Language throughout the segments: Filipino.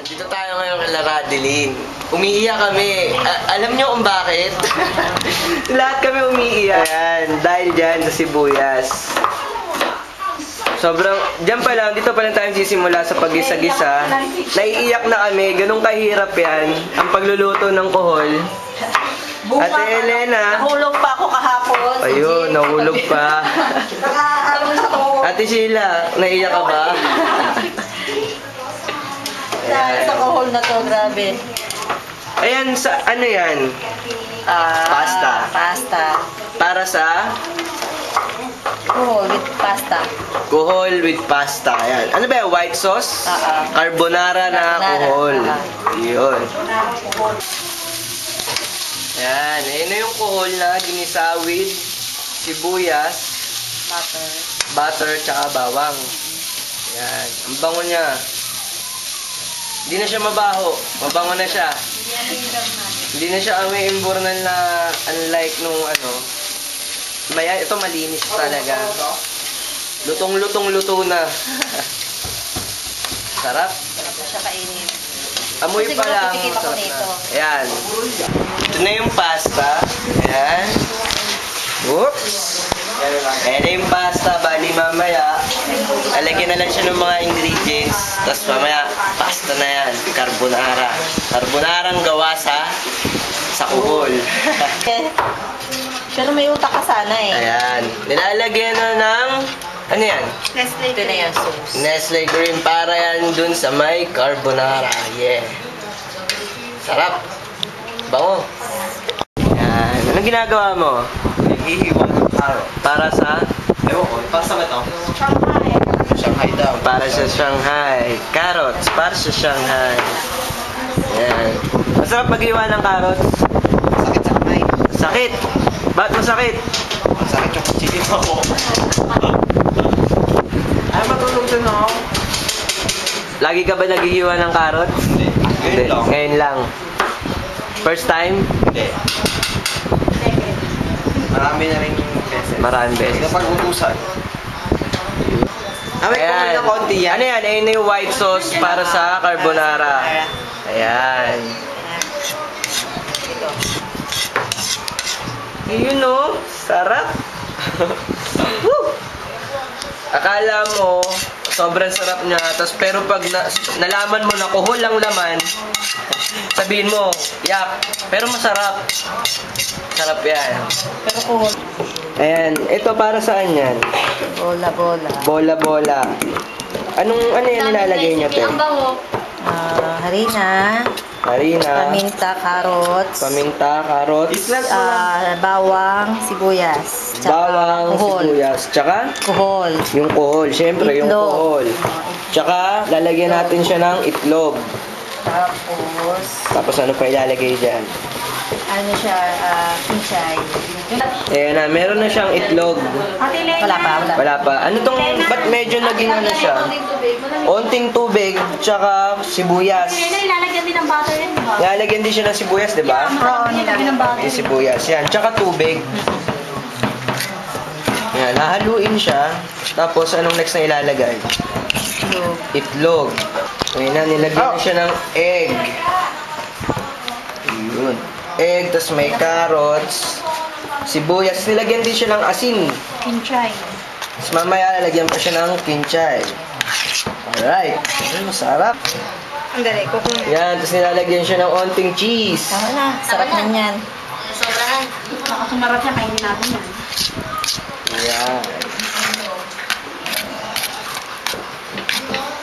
Dito tayo ngayon kay Radeline. Umiiyak kami. Alam niyo kung bakit? Lahat kami umiiyak. Ayan, dahil dyan sa sibuyas. Sobrang, dyan pa lang, dito pa lang tayo sisimula sa pag-gisa-gisa. Naiiyak na kami, ganun kahirap yan. Ang pagluluto ng kuhol. Ate Elena. Nahulog pa ako kahapon. Ayun, nahulog pa. Ate Sheila, naiiyak ka ba? Dahil sa kahol na to, grabe. Ayan, sa ano yan? Pasta. Pasta. Para sa Kuhol with pasta. kuhol with pasta. Ayan. Ano ba yan? White sauce? Carbonara na kuhol. Yun. Ayan. Ayan na yung kuhol na ginisa with sibuyas, Butter. butter, tsaka bawang. Ayan. Ang bango niya. Hindi na siya mabaho. Mabango na siya. Hindi na siya amoy imburnal na unlike nung ano. Ito malinis talaga. Lutong-lutong-luto na. Sarap. Sarap na siya kainin. Amoy pa lang. Sarap na. Ayan. Ito na yung pasta. Ayan. Oops. Ayan na yung pasta. Bali mamaya, alagyan na lang siya ng mga ingredients. Tapos mamaya, pasta na yan. Carbonara. Carbonarang gawa sa kuhol. Pero may utak ka sana eh. Ayan. Nilalagyan na ng, ano yan? Nestle. Ito na yung sauce. Nestle cream para yan dun sa may carbonara. Yeah. Sarap. Bango. Ayan. Anong ginagawa mo? Naghihiwa ng carrot. Para sa? Ewan ko, para sa ito? Shanghai. Shanghai daw. Para sa Shanghai. Carrots. Para sa Shanghai. Ayan. Masarap maghiwa ng carrots. Sakit sa kamay. Sakit. Ba't masakit? Sakit yung kuchilyo ako. Ay, matulog din ako. Lagi ka ba naghihiwa ng carrots? Hindi. Ngayon lang. Ngayon lang. First time? Hindi. Marami na rin beses. Maraming beses. Napag-utusan. Ah, may kumain na konti yan. Ano yan? Ayun na yung white sauce para sa carbonara. Ayan. Ito. Yun o. Sarap. Woo! Akala mo, sobrang sarap niya. Pero pag nalaman mo na kuhol ang laman, sabihin mo, yak. Pero masarap. Sarap yan. Pero kuhol. Ayan. Ito para saan yan? Bola-bola. Bola-bola. Ano yan nilalagay niya, te? Harina. Harina. Paminta, carrots. Paminta, carrots. Bawang, sibuyas. Tsaka Bawang, kuhol. sibuyas. Tsaka? Kuhol. Yung kuhol. Siyempre, yung Itlog. kuhol. Tsaka, lalagyan natin siya ng itlog. Tapos, ano pa ilalagay dyan? ano siya, kinchay. Ayan na, meron na siyang itlog. Wala pa, wala pa. Wala pa. Ano tong, ba't medyo naging ano siya? Onting tubig, tsaka sibuyas. Ilalagyan din ng butter yun, di ba? Lalagyan din siya ng sibuyas, di ba? Oo, Ilalagyan ng butter. Yung sibuyas. Yan, tsaka tubig. Yan, hahaluin siya. Tapos, anong next na ilalagay? Itlog. Ngayon na, nilagyan na siya ng egg. Yun. Egg, tapos may carrots, sibuyas. Nilagyan din siya ng asin. Kinchay. Tapos mamaya, lalagyan pa siya ng kinchay. Alright. Masarap. Ang dali, kukunin. Yan, tapos nilalagyan siya ng onting cheese. Tama na, sarap na yan. Sobrahan. Nakasumarap siya, kainin natin yan. Yan.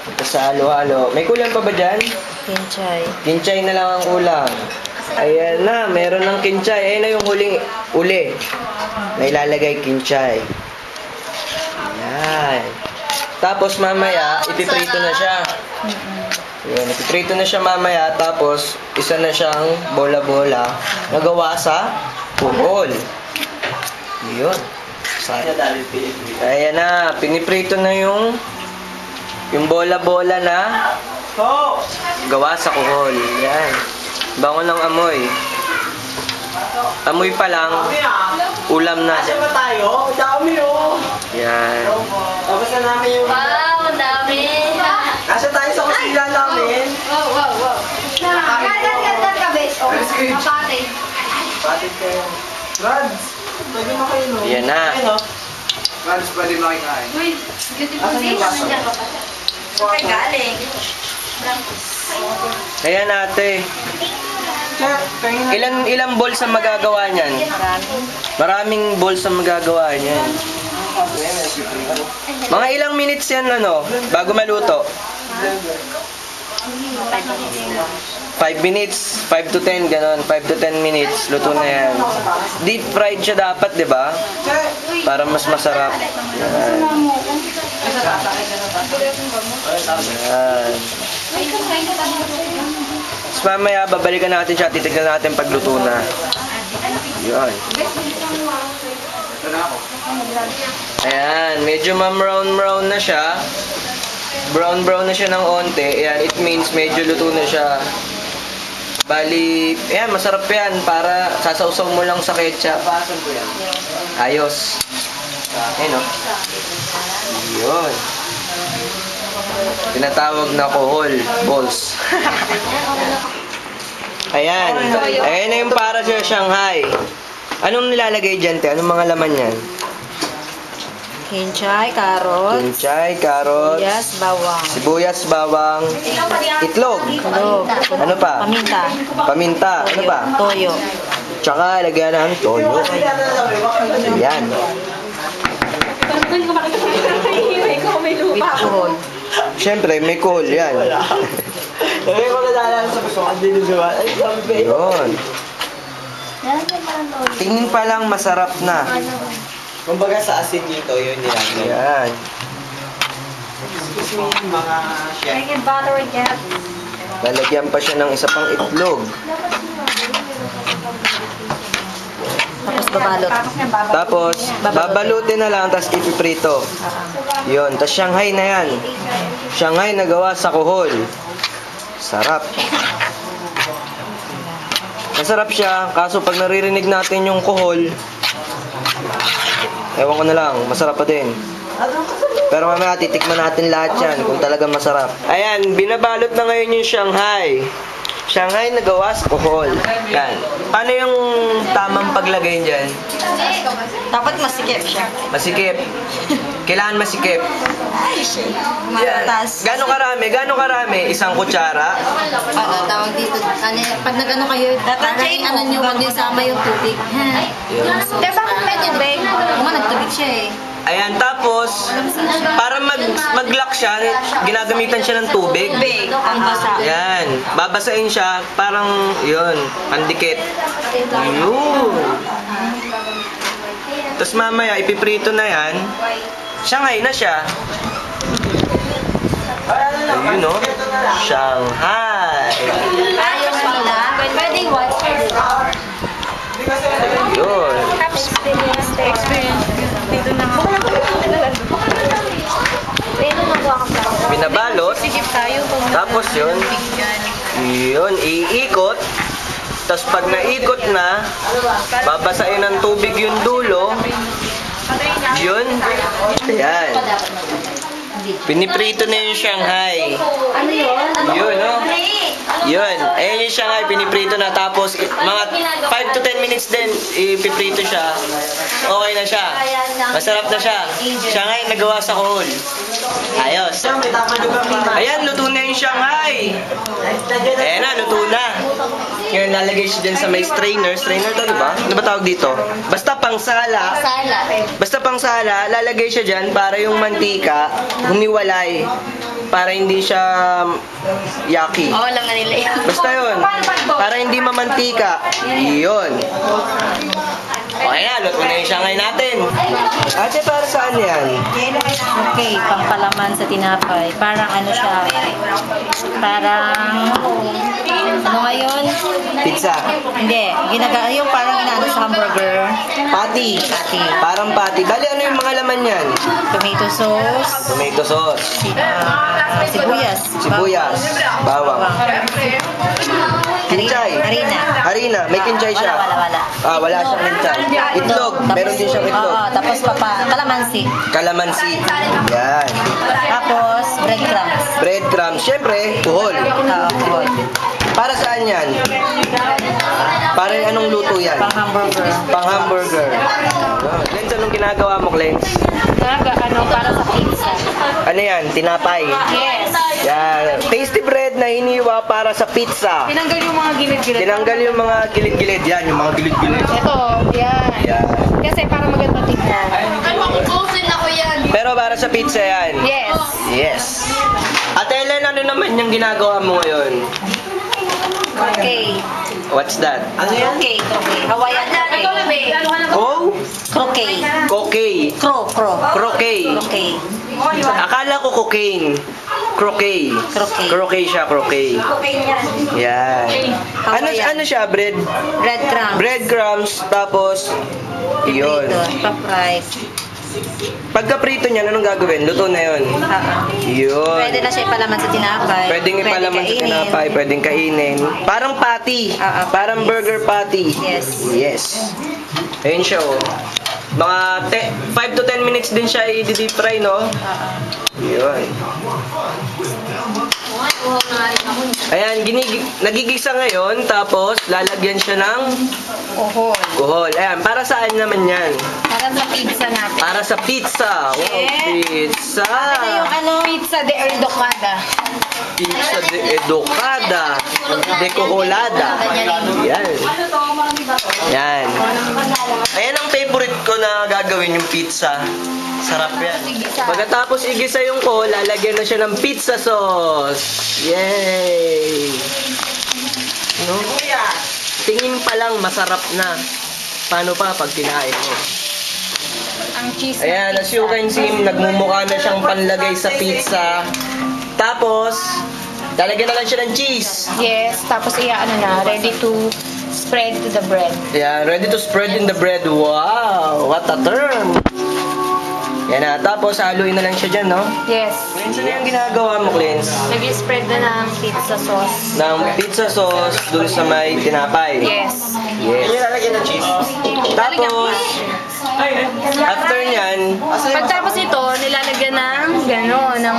Tapos sa halo-halo. May kulang pa ba dyan? Kinchay. Kinchay na lang ang kulang. Ayan na, meron ng kinchay. Ayan na yung huling uli na ilalagay kinchay. Ayan. Tapos mamaya, ipiprito na siya. Ayan, ipiprito na siya mamaya. Tapos, isa na siyang bola-bola na gawa sa kuhol. Yun. Ayan na, piniprito na yung bola-bola na gawa sa kuhol. Ayan. Bango ng amoy. Amoy pa lang, ulam na. Kasi ba tayo? Dami oh. Yan. Tapos na namin yung... Wow, ang dami! Kasi tayo sa kusina namin. Wow, wow, Mapate. Patit kayo. Rads, pwede mo kayo, no? Yan na. Rads, pwede makikain. Uy, beautiful day. Nandiyan ka pa. Saan galing? Ayan ate. Check, tingin na. Ilang balls ang magagawa niyan? Maraming balls ang magagawa niyan. Mga ilang minutes yan bago maluto? 5 minutes, 5 to 10 ganon, 5 to 10 minutes, luto na yan. Deep fried siya dapat, di ba? Para mas masarap. Yan. Yan. Tapos mamaya, babalikan natin siya, titignan natin pagluto na. Yan. Ayan, medyo brown na siya. Brown na siya ng onte. Ayan, it means medyo luto na siya. Bali, ayan, masarap yan. Para sasawsaw mo lang sa ketchup. Ayos. Ayan, oh. Yun. Tinatawag na kohol balls. Ayan. Ayan na yung para sa Shanghai. Anong nilalagay dyan, te? Anong mga laman yan? Kinchay, carrots. Kinchay, carrots, Sibuyas, bawang. sibuyas, bawang, itlog. Tulog. Ano pa? Paminta. Paminta. Ano pa? Toyo. Tsaka lagyan ng toyo. Ayan. With kuhol. Siyempre, may kohol yan. May mga nalala sa gusto ka din diba? Ay, sabi ko. Yun. Tingin pa lang masarap na. Kumbaga sa asin dito, yun nilang. Ayan. Excuse me, mga chef. Make it butter again. Lalagyan pa siya ng isa pang itlog. Tapos babalot. Tapos, babalutin na lang, tapos ipiprito. Yun. Tapos Shanghai na yan. Shanghai na gawa sa kohol. Sarap. Masarap siya, kaso pag naririnig natin yung kohol, ewan ko na lang, masarap pa din. Pero mamaya titikman natin lahat yan kung talaga masarap. Ayan, binabalot na ngayon yung Shanghai. Shanghai na gawa sa kohol. Yan. Paano yung tamang paglagay dyan? Dapat masikip siya. Masikip. Kailangan masikip. Matatas. Gano'ng karami? Gano'ng karami? Isang kutsara? Oo, tawag dito. Pag nag-ano kayo, parang ano nyo, wag din sama yung tubig. Pero bakit may tubig? Oo, nagtubig siya eh. Ayan, tapos, para mag-lock siya, ginagamitan siya ng tubig. Big. Ang basa. Yan. Babasain siya, parang, yun, pandikit. Yun. Tapos mamaya, ipiprito na yan. Shanghai na siya. Ayun, no? Shanghai. Ayos pala. Pwede watch. Yun. Dito na ako. Binabalot. Sigip tayo. Tapos yun. Yun, iikot. Tapos pag naikot na, babasain ng tubig yung dulo. Yun. Ayan. Piniprito na yung Shanghai. Ano yun? Yun, no? Yun. Ayan yung Shanghai, piniprito na. Tapos, mga 5 to 10 minutes din, ipiprito siya. Okay na siya. Masarap na siya. Shanghai, nagawa sa kohol. Ayos. Ayan, luto na yung Shanghai. Ayan na, luto na. Ngayon, lalagay siya dyan sa may strainer. Strainer to, diba? Ano ba tawag dito? Basta pang sala. Basta pang sala, lalagay siya dyan para yung mantika humiwalay. Para hindi siya yucky. Oo, alam na nila yun. Basta yun. Para hindi mamantika. Yun. Okay na, luto na yung Shanghai natin. Ate, para saan yan? Okay, pampalaman sa tinapay. Parang ano siya. Parang... Ano ngayon? Pizza. Hindi. Yung parang inaano sa hamburger. Patty. Parang patty. Bali, ano yung mga laman yan? Tomato sauce. Tomato sauce. Sibuyas. Sibuyas. Bawang. Kinchay. Harina. May kinchay siya. Wala. Wala siyang kinchay. Itlog. Meron din siyang itlog. Oo, tapos kalamansi. Kalamansi. Yan. Tapos breadcrumbs. Breadcrumbs. Siyempre, kuhol. Oo, kuhol. Para saan yan? Parang anong luto yan? Pang hamburger. Pang hamburger. Lens, anong ginagawa mo, Lens? Para sa pizza. Ano yan? Tinapay. Yes. Yan. Tasty bread na hiniwa para sa pizza. Tinanggal yung mga gilid-gilid. Tinanggal yung mga gilid-gilid. Yan, yung mga gilid-gilid. Ito, yan. Yan. Kasi para maganda tignan. Ay, makukusin ako yan. Pero para sa pizza yan. Yes. Yes. Ate Ellen, ano naman yung ginagawa mo ngayon? Okay. What's that? Croquet. Hawaiian croquet. Oh? Croquet. Croquet. Croquet. Croquet. Akala ko cocaine. Croquet. Croquet. Croquet siya, croquet. Yan. Ano siya, bread? Breadcrumbs. Breadcrumbs, tapos, yun. Pa-fry. Pagka prito niyan, anong gagawin? Luto na yun. Yun. Pwede na siya ipalaman sa tinapay. Pwedeng ipalaman sa kainin. tinapay, pwedeng kainin. Parang patty. Parang burger patty. Yes. Yes. Ayun siya, oh. Mga 5 to 10 minutes din siya i-deep fry, no? Yun. Ayan, nagigisa ngayon, tapos lalagyan siya ng kuhol. Ayan, para saan naman yan? Para sa pizza natin. Para sa pizza. Wow, pizza. Pizza de Erdocada. Pizza de Educada. De Coholada. Yan. Yan. Ayan ang favorite ko na gagawin yung pizza. Sarap yan. Pagkatapos igisa yung kohol, lalagyan na siya ng pizza sauce. Yay! No? Tingin pa lang masarap na. Paano pa pag kinain mo? Ang cheese. Ayan, as you can see, nagmumukha na siyang panlagay sa pizza. Tapos, lalagyan na lang siya ng cheese. Yes, tapos ready to spread to the bread. Yeah, ready to spread in the bread. Wow, what a term! Yan na, tapos haluin na lang siya dyan, no? Yes. Cleanse, ano yung ginagawa mo, Cleanse? Nag-spread na ng pizza sauce. Ng pizza sauce dun sa may tinapay. Yes. Yes. Lalagyan ng cheese. Tapos, after nyan, Pagtapos ito, nilalagyan ng ng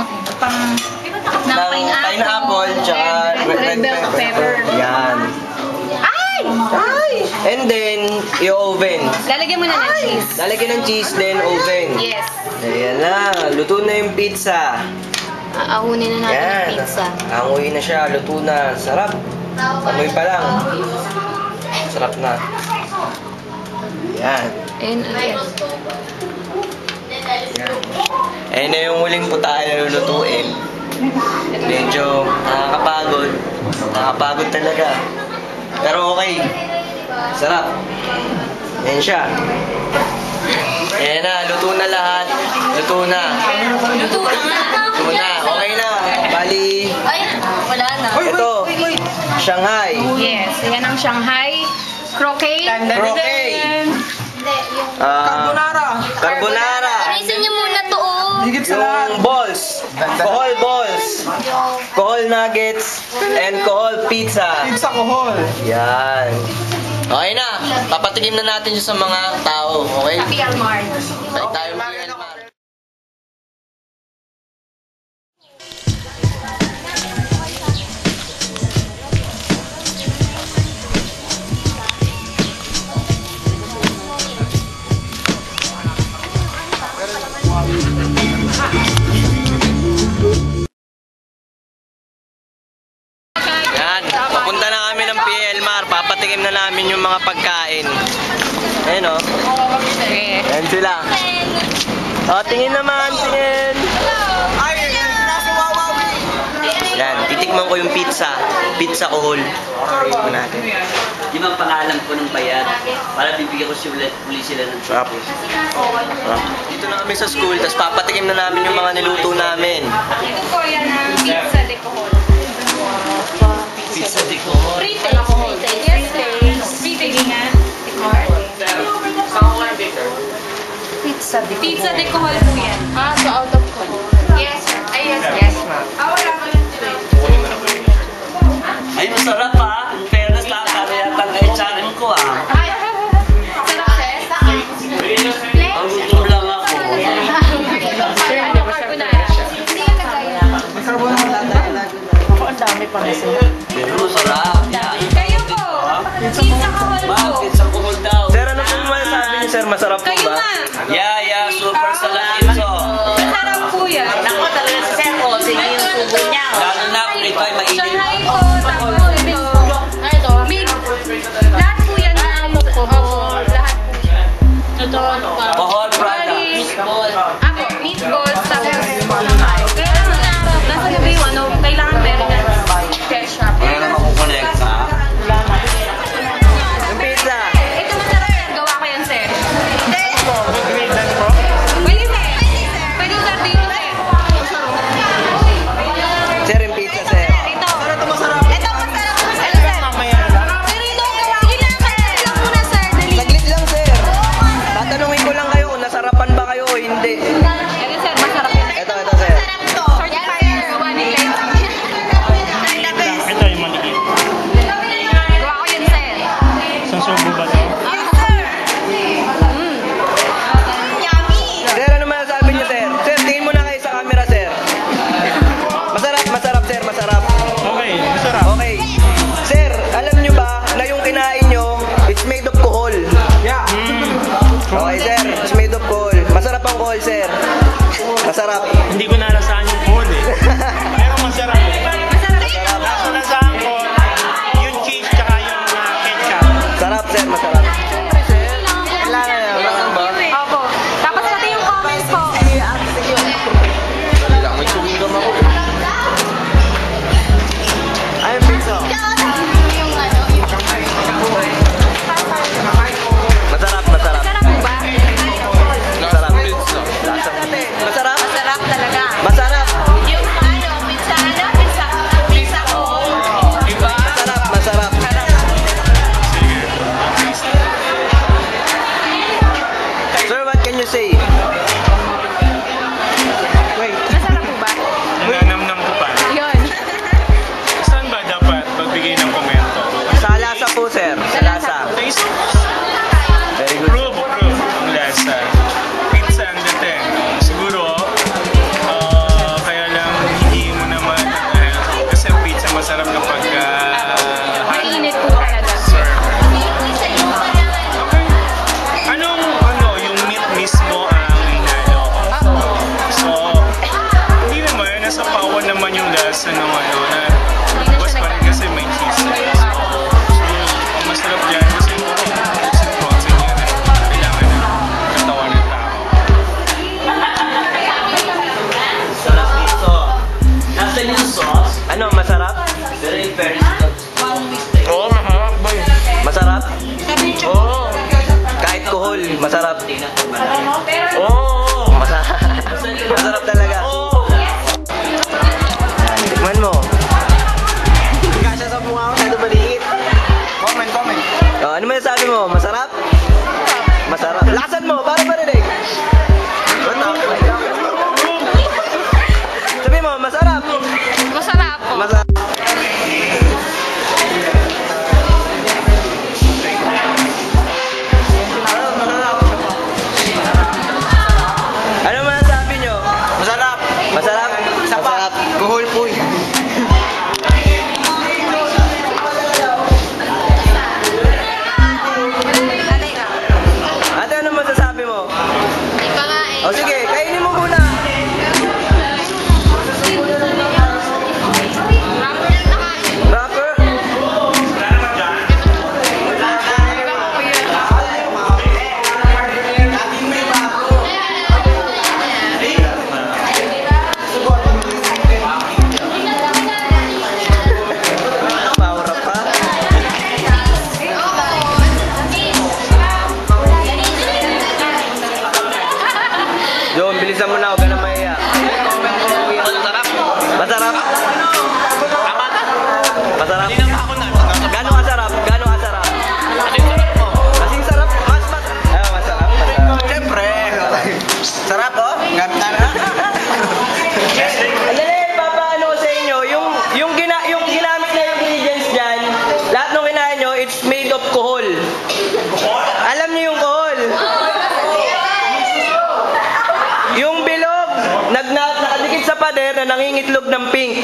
pineapple, tsaka red pepper. Yan. And then, i-oven. Lalagyan mo na ng cheese. Lalagyan ng cheese, then oven. Yes. Ayan na, luto na yung pizza. Aahunin na natin Yan. yung pizza. Angoy na siya, luto na. Sarap. Amoy pa lang. Sarap na. Yan. And yes. Yan. Ayan na yung huling putahe na lulutuin. Medyo nakakapagod. Nakakapagod talaga. Pero okay. Sarap. Yan siya. Ayan na, luto na lahat. Luto na. Luto na nga. Luto na. Okay na. Bali, Ay, wala na. ito. Shanghai. Yes. Yan ang Shanghai croquet. Croquet. Carbonara. Alisin niyo muna to, oh. Yung balls. Kohol balls. Kohol nuggets. And kohol pizza. Pizza kohol. Yan. Okay na. Papatikim na natin siya sa mga tao. Okay? PR Mart. Tayo tayo mag-Elmar. Yan. Papunta na kami ng PLMAR. Papatikim na namin yung mga pagkain. Ayan o. Okay. Ayan sila. O, tingin naman. Tingin. Yan. Titikman ko yung pizza. Pizza kohol. Try mo natin. Di ba ang pangalan ko ng bayad? Para bibigyan ko uli sila ng Sarap. Dito na kami sa school. Tapos papatikim na namin yung mga niluto namin. Ito po yan ang pizza de kohol. pizza de kohol. Yes, free taste nga. Pizza de kohol po yan. So out of kohol. Yes, sir. Yes, ma'am. Ay, masarap ha. In fairness lang, kaya yata ang HRM ko ha. Ang gutom lang ako. Ang dami pa nasa. Pero masarap. Yan. Kayo po. Pizza kahol po. Bakit sa kuhol daw? Sir, ano po masasabi niyo, sir? Masarap po Kayo ba? na. Yeah, super salad ito. Masarap po yan. Ako talaga si Sir ko, sige yung subo niya. Lalo na kung ito ay mainit. Shanghai po, tapos ito. Meat. Lahat po yan na amo ko. Opo, lahat po yan. Kuhol products. Ako, meatballs, tapos Shanghai. Kaya nasa gabi yung ano, kailangan meron na ketchup. Ano na makukonekta? Yung pizza. Ito masarap yan. Gawa ko yan, sir. Pwede, sir. Pwede yung dati yun, sir. Sir, yung pizza, sir. Ito. Ito masarap. Ito masarap. Pero ito, gawin na. Saglit lang muna, sir. Dali. Saglit lang, sir. Tatanungin ko lang kayo kung nasarapan ba kayo o hindi. Ito, sir. Masarap yan. Ito, sir. Masarap to. Yes, sir. Gawa ni Glenn. The best. Ito yung maligit. Gawa ko yan, sir. Isang subo ba ito? Yes, sir. Yummy. Sir, ano masasabi niyo, sir? Sir, tingin muna kayo sa camera, sir. Masarap, sir. Masarap. Okay, masarap. Okay. Sir, alam niyo ba na yung kinain niyo, it's made of kohol? Yeah. Okay, sir. It's made of kohol. Masarap ang kohol, sir. Masarap. Hindi ko nalasahan yung food eh. Pero masarap. Nalasahan ko yung cheese tsaka yung ketchup. Masarap, sir. Masarap. Kailangan na. Masarap ba? Opo. Tapos pati yung comments po. Ayun, pizza. Masarap, masarap. Masarap po ba? Masarap. Masarap? Masarap talaga. Masarap. Yung pizza ko. Masarap, masarap. Sir, what can you say? Wait. Masarap po ba? Nananamnam ko pa. Yun. Saan ba dapat pagbigay ng komento? Sa lasa po, sir. Sa lasa. Taste. Very good. Prove ang lasa. Pizza ang dating. Siguro, kaya lang hindi mo naman, kasi ang pizza masarap kapag Mainit po talaga. serve. Yung meat mismo ang inalo. So, hindi naman, nasa pawan naman yung lasa ng na bas pa rin kasi may cheese. So, ang masarap dyan kasi yung protein yan na kailangan ng katawan ng tao. Sarap dito. Nasaan yung sauce? Ano, masarap? Very Oo, masarap ba yun? Masarap? Oo. Kahit kohol, masarap. Oo. Masarap. Masarap talaga. Tikman mo. Kasya sa mukha ko, tayo maliit. Comment. Oh, ano masasabi mo? Masarap? Masarap. Lasan mo, para marinig. Sabi mo, masarap. Masarap po. Masarap. Ano masasabi nyo? Masarap. Masarap? Masarap. Kuhol po eh. Ate, ano masasabi mo? Iba nga eh. O sige, kainin mo muna. Rapper? Power up pa. John, bilisan mo na, huwag ka na mahiya. Masarap. Masarap? Tama na. Masarap? Hindi naman ako na. Gano'ng kasarap? Gano'ng kasarap? Kasi sarap mo. Kasing sarap? Masarap. Siyempre. Sarap oh. Ganda na. Andali, papaano ko sa inyo, yung ginamit na yung ingredients dyan, lahat ng kinain nyo, it's made of kohol. Alam niyo yung kohol? Yung bilog, nakadikit sa pader na nangingitlog ng pink.